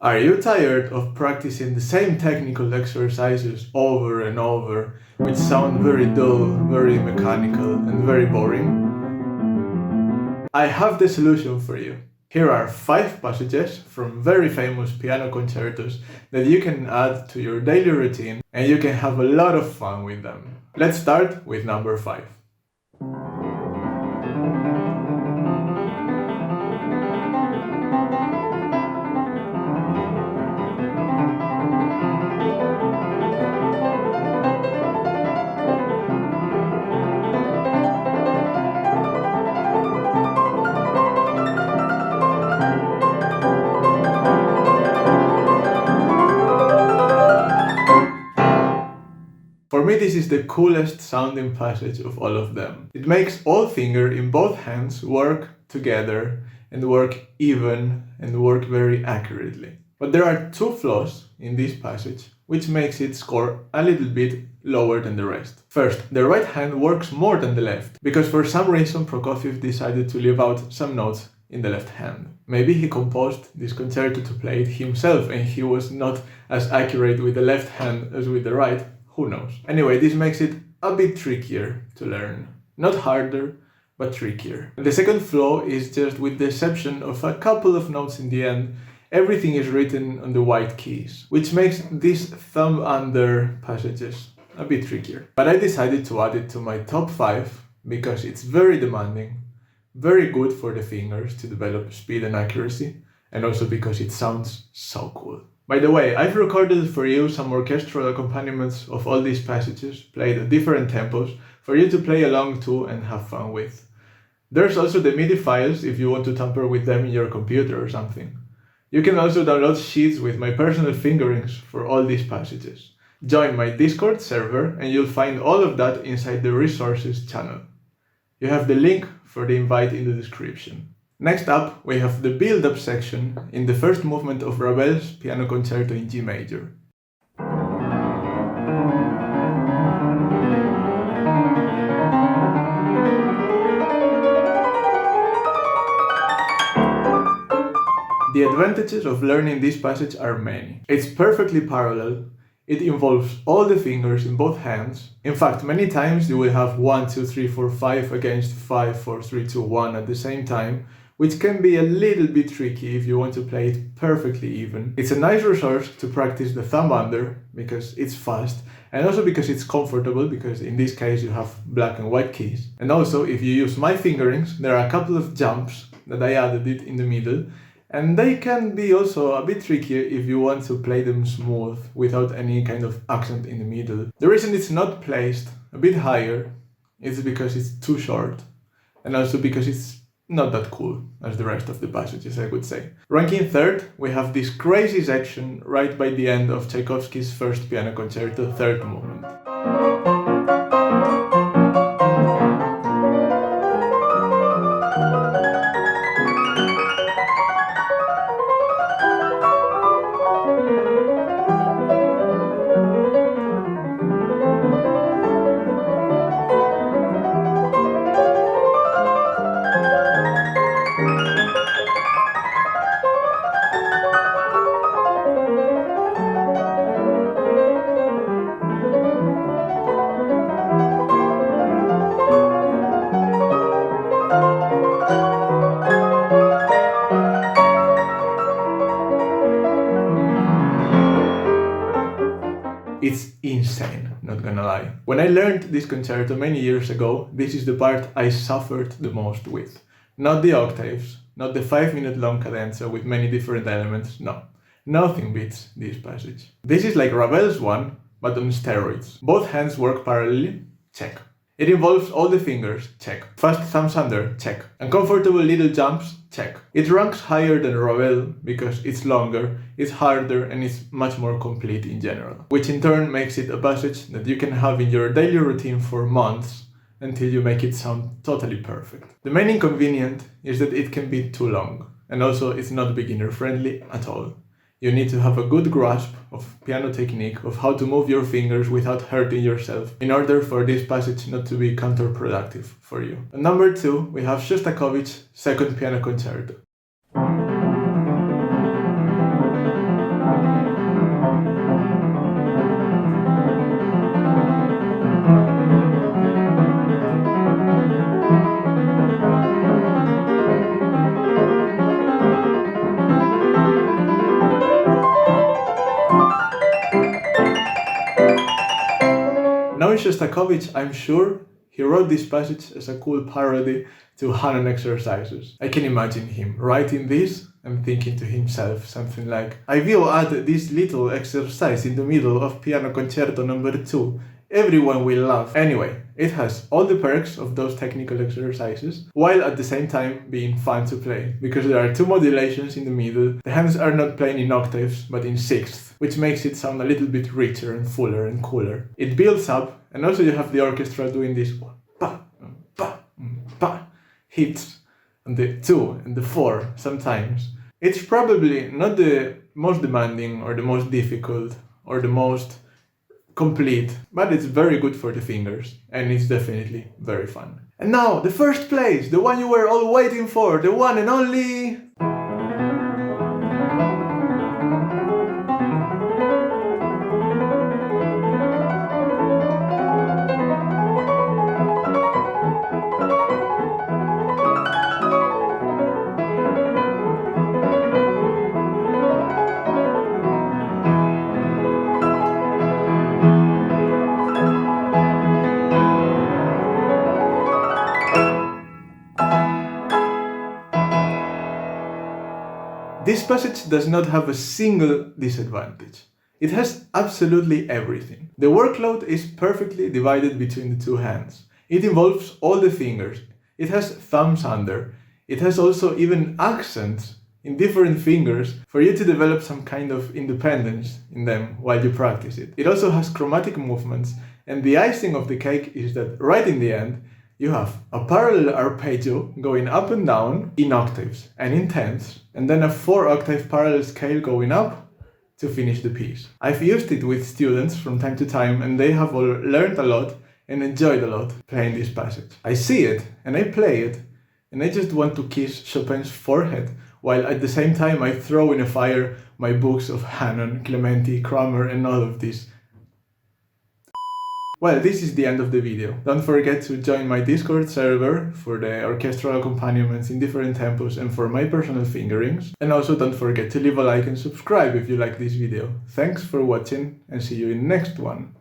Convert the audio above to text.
Are you tired of practicing the same technical exercises over and over, which sound very dull, very mechanical, and very boring? I have the solution for you. Here are 5 passages from very famous piano concertos that you can add to your daily routine and you can have a lot of fun with them. Let's start with number 5. For me, this is the coolest sounding passage of all of them. It makes all fingers in both hands work together and work even and work very accurately. But there are 2 flaws in this passage, which makes it score a little bit lower than the rest. First, the right hand works more than the left, because for some reason Prokofiev decided to leave out some notes in the left hand. Maybe he composed this concerto to play it himself and he was not as accurate with the left hand as with the right. Who knows? Anyway, this makes it a bit trickier to learn. Not harder, but trickier. And the second flaw is just with the exception of a couple of notes in the end, everything is written on the white keys, which makes these thumb under passages a bit trickier. But I decided to add it to my top 5 because it's very demanding, very good for the fingers to develop speed and accuracy, and also because it sounds so cool. By the way, I've recorded for you some orchestral accompaniments of all these passages, played at different tempos, for you to play along to and have fun with. There's also the MIDI files if you want to tamper with them in your computer or something. You can also download sheets with my personal fingerings for all these passages. Join my Discord server and you'll find all of that inside the resources channel. You have the link for the invite in the description. Next up, we have the build-up section in the first movement of Ravel's Piano Concerto in G major. The advantages of learning this passage are many. It's perfectly parallel, it involves all the fingers in both hands. In fact, many times you will have 1, 2, 3, 4, 5 against 5, 4, 3, 2, 1 at the same time, which can be a little bit tricky if you want to play it perfectly even. It's a nice resource to practice the thumb under, because it's fast, and also because it's comfortable, because in this case you have black and white keys. And also, if you use my fingerings, there are a couple of jumps that I added it in the middle, and they can be also a bit trickier if you want to play them smooth, without any kind of accent in the middle. The reason it's not placed a bit higher is because it's too short, and also because it's not that cool as the rest of the passages, I would say. Ranking third, we have this crazy section right by the end of Tchaikovsky's first piano concerto, third movement. It's insane, not gonna lie. When I learned this concerto many years ago, this is the part I suffered the most with. Not the octaves, not the 5-minute long cadenza with many different elements, no. Nothing beats this passage. This is like Ravel's one, but on steroids. Both hands work parallelly, check. It involves all the fingers, check. Fast thumbs under, check. Uncomfortable little jumps, check. It ranks higher than Ravel because it's longer, it's harder, and it's much more complete in general. Which in turn makes it a passage that you can have in your daily routine for months until you make it sound totally perfect. The main inconvenience is that it can be too long, and also it's not beginner friendly at all. You need to have a good grasp of piano technique, of how to move your fingers without hurting yourself, in order for this passage not to be counterproductive for you. At number 2, we have Shostakovich's second piano concerto. Knowing Shostakovich, I'm sure he wrote this passage as a cool parody to Hanon exercises. I can imagine him writing this and thinking to himself something like, I will add this little exercise in the middle of Piano Concerto number 2. Everyone will laugh. Anyway, it has all the perks of those technical exercises, while at the same time being fun to play, because there are two modulations in the middle. The hands are not playing in octaves, but in sixths, which makes it sound a little bit richer and fuller and cooler. It builds up, and also you have the orchestra doing this pa, pa, pa hits on the 2 and the 4 sometimes. It's probably not the most demanding or the most difficult or the most complete, but it's very good for the fingers and it's definitely very fun. And now the first place, the one you were all waiting for, the one and only... This passage does not have a single disadvantage. It has absolutely everything. The workload is perfectly divided between the two hands. It involves all the fingers. It has thumbs under. It has also even accents in different fingers for you to develop some kind of independence in them while you practice it. It also has chromatic movements, and the icing of the cake is that right in the end, you have a parallel arpeggio going up and down in octaves and in tenths, and then a 4-octave parallel scale going up to finish the piece. I've used it with students from time to time, and they have all learned a lot and enjoyed a lot playing this passage. I see it and I play it, and I just want to kiss Chopin's forehead, while at the same time I throw in a fire my books of Hanon, Clementi, Kramer, and all of this. Well, this is the end of the video. Don't forget to join my Discord server for the orchestral accompaniments in different tempos and for my personal fingerings. And also don't forget to leave a like and subscribe if you like this video. Thanks for watching and see you in the next one.